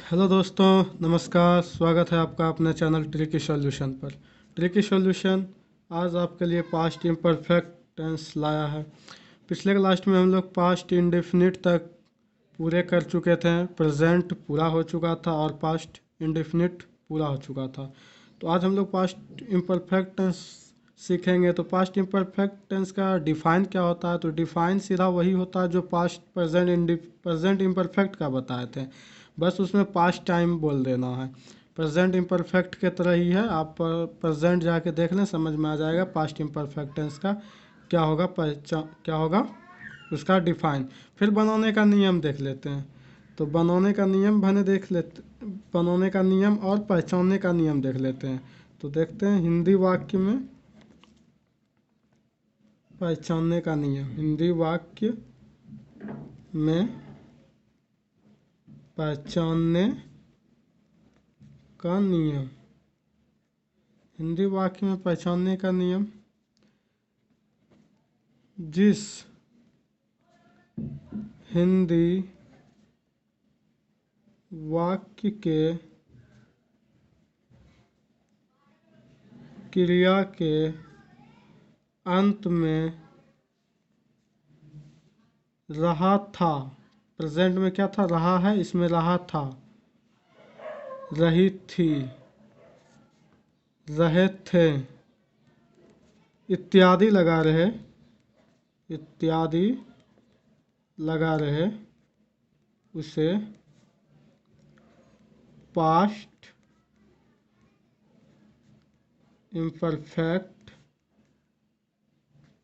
Hello दोस्तों, नमस्कार। स्वागत है आपका अपने चैनल ट्रिकी सॉल्यूशन पर। ट्रिकी सॉल्यूशन आज आपके लिए पास्ट इम्परफेक्ट टेंस लाया है। पिछले क्लास में हम लोग पास्ट इंडेफिनिट तक पूरे कर चुके थे। प्रेजेंट पूरा हो चुका था और पास्ट इंडेफिनिट पूरा हो चुका था। तो आज हम लोग पास्ट इम्परफेक्ट टेंस सीखेंगे। तो पास्ट इम्परफेक्ट टेंस का डिफ़ाइन क्या होता है? तो डिफ़ाइन सीधा वही होता है जो पास्ट प्रेजेंट इम्परफेक्ट का बताए थे, बस उसमें पास्ट टाइम बोल देना है। प्रेजेंट इम्परफेक्ट के तरह ही है। आप प्रेजेंट जाके देख लें, समझ में आ जाएगा पास्ट इम्परफेक्ट टेंस का क्या होगा, क्या होगा उसका डिफाइन। फिर बनाने का नियम देख लेते हैं। तो बनाने का नियम बनाने का नियम और पहचानने का नियम देख लेते हैं। तो देखते हैं हिंदी वाक्य में पहचानने का नियम। हिंदी वाक्य में पहचानने का नियम। हिंदी वाक्य में पहचानने का नियम: जिस हिंदी वाक्य के क्रिया के अंत में रहा था, प्रेजेंट में क्या था? रहा है, इसमें रहा था, रही थी, रहे थे इत्यादि लगा रहे, इत्यादि लगा रहे, उसे पास्ट इम्परफेक्ट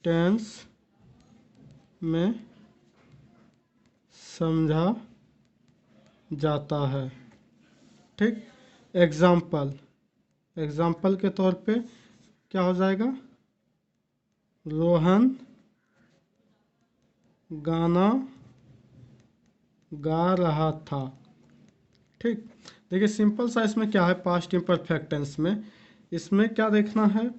टेंस में समझा जाता है। ठीक। एग्जाम्पल के तौर पे क्या हो जाएगा? रोहन गाना गा रहा था। ठीक। देखिए सिंपल सा इसमें क्या है, पास्ट इम्परफेक्ट टेंस में इसमें क्या देखना है,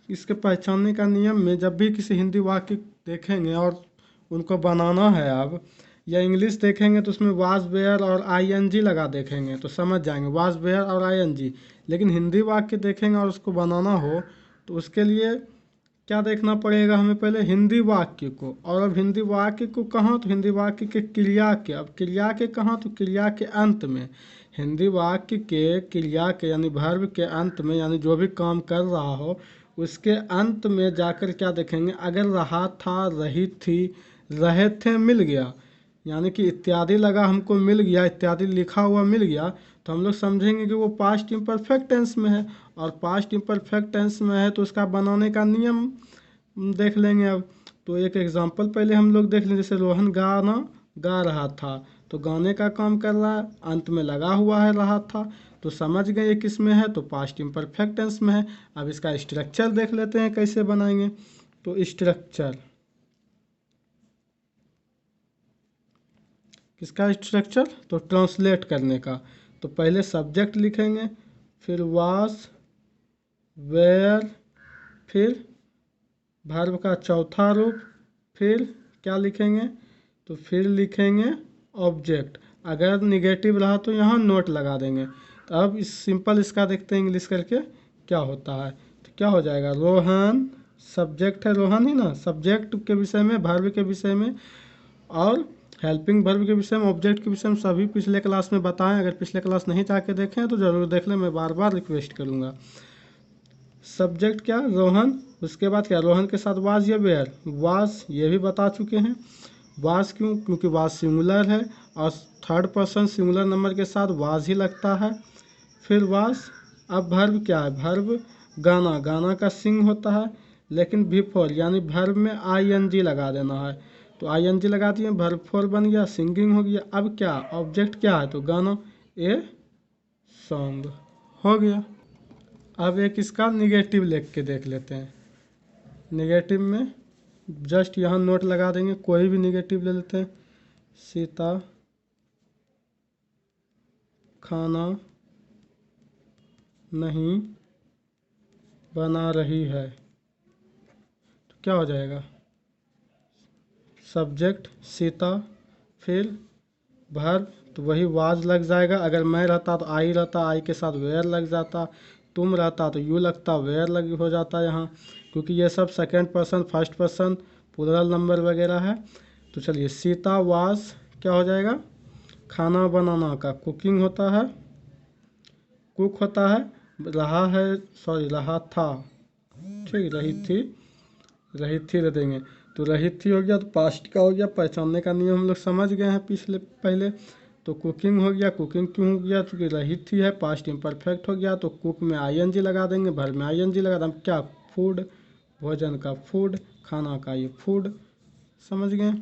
इसके पहचानने का नियम में जब भी किसी हिंदी वाक्य देखेंगे और उनको बनाना है आप, या इंग्लिश देखेंगे तो उसमें वाज वेयर और आईएनजी लगा देखेंगे तो समझ जाएंगे वाज वेयर और आईएनजी। लेकिन हिंदी वाक्य देखेंगे और उसको बनाना हो तो उसके लिए क्या देखना पड़ेगा हमें? पहले हिंदी वाक्य को। और अब हिंदी वाक्य को कहाँ? तो हिंदी वाक्य के क्रिया के। अब क्रिया के कहाँ? तो क्रिया के अंत में। हिंदी वाक्य के क्रिया के यानी वर्ब के अंत में, यानी जो भी काम कर रहा हो उसके अंत में जाकर क्या देखेंगे? अगर रहा था, रही थी, रहे थे मिल गया, यानी कि इत्यादि लगा, हमको मिल गया, इत्यादि लिखा हुआ मिल गया, तो हम लोग समझेंगे कि वो पास्ट इम्परफेक्ट टेंस में है। और पास्ट इम्परफेक्ट टेंस में है तो उसका बनाने का नियम देख लेंगे। अब तो एक एग्जांपल पहले हम लोग देख लें। जैसे रोहन गाना गा रहा था, तो गाने का काम कर रहा है, अंत में लगा हुआ है रहा था, तो समझ गए ये किस में है? तो पास्ट इम्परफेक्ट टेंस में है। अब इसका स्ट्रक्चर देख लेते हैं कैसे बनाएंगे। तो स्ट्रक्चर, किसका स्ट्रक्चर? तो ट्रांसलेट करने का। तो पहले सब्जेक्ट लिखेंगे, फिर वाज वेयर, फिर वर्ब का चौथा रूप, फिर क्या लिखेंगे? तो फिर लिखेंगे ऑब्जेक्ट। अगर निगेटिव रहा तो यहाँ नोट लगा देंगे। तो अब इस सिंपल इसका देखते हैं इंग्लिश करके क्या होता है। तो क्या हो जाएगा? रोहन, सब्जेक्ट है रोहन ही ना, सब्जेक्ट के विषय में, वर्ब के विषय में और हेल्पिंग वर्ब के विषय में, ऑब्जेक्ट के विषय में सभी पिछले क्लास में बताएं। अगर पिछले क्लास नहीं जाके देखें तो ज़रूर देख लें, मैं बार बार रिक्वेस्ट करूँगा। सब्जेक्ट क्या? रोहन। उसके बाद क्या? रोहन के साथ वाज या वेयर? वाज ये भी बता चुके हैं। वाज क्यों? क्योंकि वाज सिंगुलर है और थर्ड पर्सन सिंगुलर नंबर के साथ वाज ही लगता है। फिर वाज। अब वर्ब क्या है? वर्ब गाना, गाना का सिंग होता है, लेकिन बिफोर यानी वर्ब में आईएनजी लगा देना है। तो आईएनजी लगा दिए, वर्ब फोर बन गया, सिंगिंग हो गया। अब क्या? ऑब्जेक्ट क्या है? तो गाना, ए सॉन्ग हो गया। अब एक इसका निगेटिव लिख के देख लेते हैं। निगेटिव में जस्ट यहाँ नोट लगा देंगे, कोई भी निगेटिव ले लेते हैं। सीता खाना नहीं बना रही है, तो क्या हो जाएगा? सब्जेक्ट सीता, फिर वर्ब तो वही वाज लग जाएगा। अगर मैं रहता तो आई रहता, आई के साथ वेयर लग जाता। तुम रहता तो यू लगता, वेयर लग हो जाता यहाँ, क्योंकि ये सब second person first person plural number वगैरह है। तो चलिए सीता वाज क्या हो जाएगा, खाना बनाना का कुकिंग होता है, कुक होता है, रहा है सॉरी रहा था, ठीक, रही थी दे देंगे। तो रही थी हो गया तो पास्ट का हो गया, पहचानने का नियम हम लोग समझ गए हैं पिछले पहले। तो कुकिंग हो गया, कुकिंग क्यों हो गया, क्योंकि रही थी है, पास्ट इम्परफेक्ट हो गया, तो कुक में आईएनजी लगा देंगे, भर में आईएनजी लगा देंगे, क्या फूड, भोजन का फूड, खाना का ये फूड, समझ गए।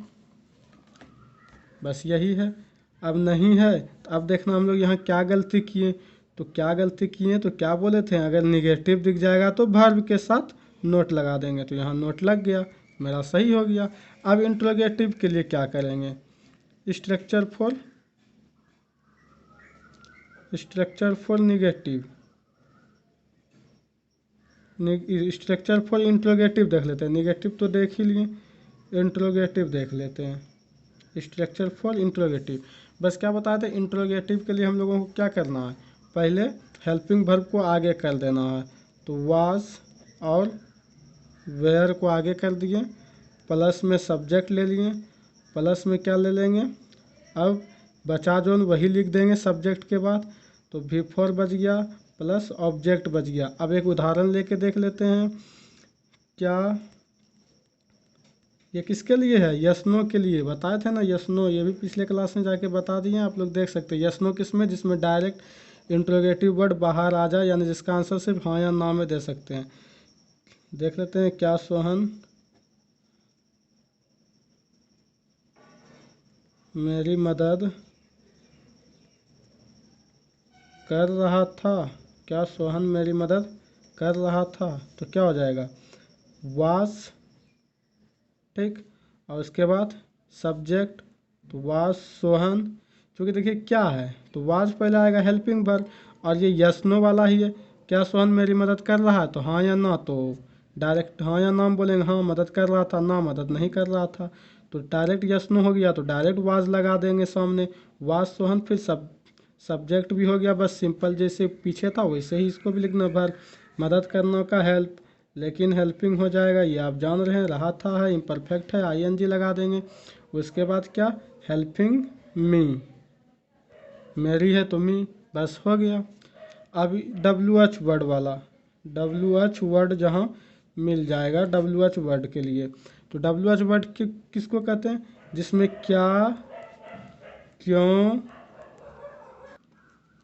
बस यही है। अब नहीं है तो अब देखना हम लोग यहाँ क्या गलती किए। तो क्या गलती किए तो क्या बोले थे, अगर निगेटिव दिख जाएगा तो वर्ब के साथ नोट लगा देंगे, तो यहाँ नोट लग गया, मेरा सही हो गया। अब इंट्रोगेटिव के लिए क्या करेंगे, structure for negative, structure for interrogative देख लेते हैं। निगेटिव तो देख ही लिए, इंट्रोगेटिव देख लेते हैं। स्ट्रक्चर फॉर इंट्रोगेटिव, बस क्या बताए थे, इंट्रोगेटिव के लिए हम लोगों को क्या करना है, पहले हेल्पिंग वर्ब को आगे कर देना है। तो वाज और वेयर को आगे कर दिए, प्लस में सब्जेक्ट ले लिए, प्लस में क्या ले लेंगे, अब बचा जोन वही लिख देंगे सब्जेक्ट के बाद। तो V4 बच गया प्लस ऑब्जेक्ट बच गया। अब एक उदाहरण लेके देख लेते हैं, क्या ये किसके लिए है, यस नो के लिए बताए थे ना, यस नो, ये भी पिछले क्लास में जाके बता दिए, आप लोग देख सकते हैं। यस नो किस में, जिसमें डायरेक्ट इंट्रोगेटिव वर्ड बाहर आ जाए, यानी जिसका आंसर सिर्फ हाँ या ना में दे सकते हैं। देख लेते हैं, क्या सोहन मेरी मदद कर रहा था, क्या सोहन मेरी मदद कर रहा था, तो क्या हो जाएगा, वाज, ठीक, और उसके बाद सब्जेक्ट, तो वाज सोहन, क्योंकि देखिए क्या है, तो वाज पहले आएगा हेल्पिंग वर्ब, और ये यस नो वाला ही है, क्या सोहन मेरी मदद कर रहा है, तो हाँ या ना, तो डायरेक्ट हाँ या ना बोलेंगे, हाँ मदद कर रहा था, ना मदद नहीं कर रहा था। तो डायरेक्ट यस नो हो गया, तो डायरेक्ट वाज लगा देंगे सामने, वाज सोहन, फिर सब्जेक्ट भी हो गया, बस सिंपल जैसे पीछे था वैसे ही इसको भी लिखना, भर मदद करने का हेल्प, लेकिन हेल्पिंग हो जाएगा, ये आप जान रहे हैं, रहा था है, इम्परफेक्ट है, आईएनजी लगा देंगे। उसके बाद क्या, हेल्पिंग मी, मेरी है तो मी, बस हो गया। अब WH वर्ड वाला, WH वर्ड जहाँ मिल जाएगा WH वर्ड के लिए, तो WH वर्ड किसको कहते हैं, जिसमें क्या, क्यों,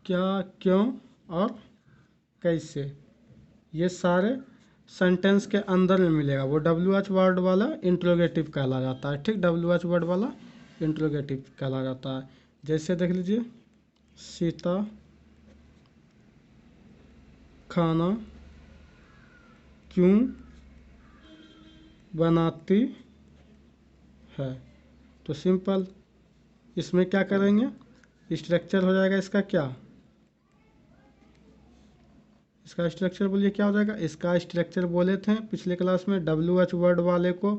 क्या, क्यों और कैसे, ये सारे सेंटेंस के अंदर में मिलेगा, वो WH वर्ड वाला इंट्रोगेटिव कहला जाता है, ठीक, WH वर्ड वाला इंट्रोगेटिव कहला जाता है। जैसे देख लीजिए, सीता खाना क्यों बनाती है, तो सिंपल इसमें क्या करेंगे, स्ट्रक्चर हो जाएगा इसका क्या, इसका स्ट्रक्चर बोलिए क्या हो जाएगा, इसका स्ट्रक्चर बोले थे पिछले क्लास में, WH वर्ड वाले को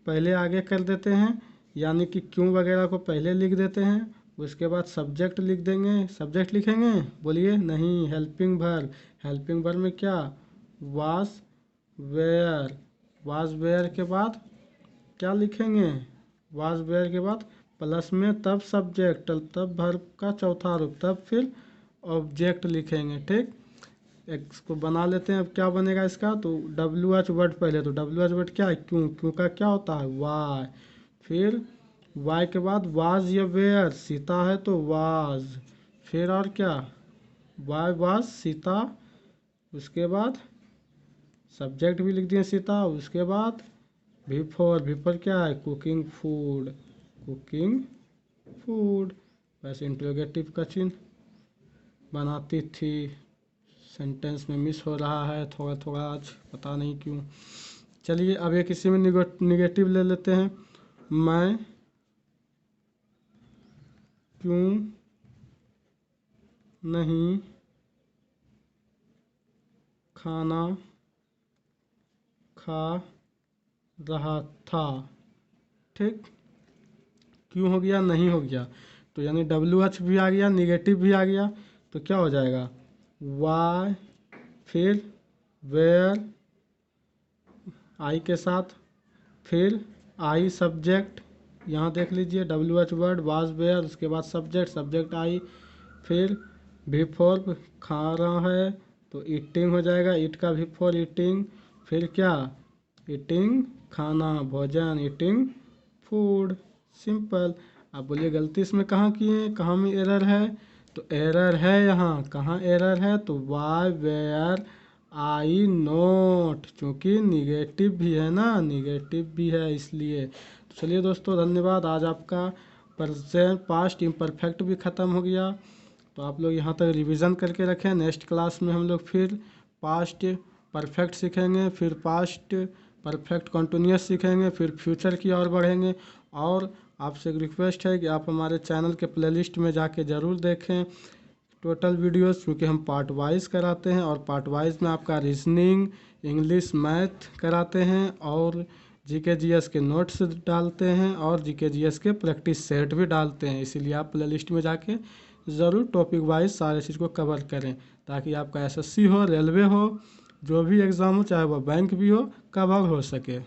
पहले आगे कर देते हैं, यानी कि क्यों वगैरह को पहले लिख देते हैं, उसके बाद सब्जेक्ट लिख देंगे, सब्जेक्ट लिखेंगे, बोलिए नहीं, हेल्पिंग वर्ब में क्या, वास वेयर, वास वेयर के बाद क्या लिखेंगे, वास वेयर के बाद प्लस में तब सब्जेक्ट, तब वर्ब का चौथा रूप, तब फिर ऑब्जेक्ट लिखेंगे, ठीक। एक इसको बना लेते हैं, अब क्या बनेगा इसका, तो WH वर्ड पहले, तो WH वर्ड क्या है, क्यों, क्यों का क्या होता है, वाई, फिर वाई के बाद वाज या वेयर, सीता है तो वाज, फिर और क्या, वाई वाज सीता, उसके बाद सब्जेक्ट भी लिख दिए सीता, उसके बाद V4 क्या है, कुकिंग फूड, कुकिंग फूड, वैसे इंट्रोगेटिव का चिन्ह बनाती थी, सेंटेंस में मिस हो रहा है थोड़ा थोड़ा आज, पता नहीं क्यों। चलिए अब एक इसी में निगेटिव ले लेते हैं, मैं क्यों नहीं खाना खा रहा था, ठीक, क्यों हो गया, नहीं हो गया, तो यानी WH भी आ गया, निगेटिव भी आ गया, तो क्या हो जाएगा वाई, फिर वेयर आई के साथ, फिर आई सब्जेक्ट, यहाँ देख लीजिए WH वर्ड वाज वेयर, उसके बाद सब्जेक्ट आई, फिर भी फॉर खा रहा है तो ईटिंग हो जाएगा, ईट का भी फॉर ईटिंग, फिर क्या ईटिंग खाना भोजन, ईटिंग फूड, सिंपल। आप बोलिए गलती इसमें कहाँ किए, कहाँ में एरर है, तो एरर है यहाँ, कहाँ एरर है, तो वाई वेयर आई नोट, क्योंकि निगेटिव भी है ना, निगेटिव भी है इसलिए। तो चलिए दोस्तों धन्यवाद, आज आपका प्रेजेंट पास्ट इम्परफेक्ट भी ख़त्म हो गया। तो आप लोग यहाँ तक रिवीजन करके रखें, नेक्स्ट क्लास में हम लोग फिर पास्ट परफेक्ट सीखेंगे, फिर पास्ट परफेक्ट कंटिन्यूअस सीखेंगे, फिर फ्यूचर की ओर बढ़ेंगे। और आपसे एक रिक्वेस्ट है कि आप हमारे चैनल के प्लेलिस्ट में जाके ज़रूर देखें टोटल वीडियोस, क्योंकि हम पार्ट वाइज कराते हैं और पार्ट वाइज में आपका रीजनिंग, इंग्लिश, मैथ कराते हैं और जीके जीएस के नोट्स डालते हैं और जीके जीएस के प्रैक्टिस सेट भी डालते हैं। इसीलिए आप प्लेलिस्ट में जाके ज़रूर टॉपिक वाइज सारे चीज़ को कवर करें, ताकि आपका एसएससी हो, रेलवे हो, जो भी एग्ज़ाम हो, चाहे वो बैंक भी हो, कवर हो सके।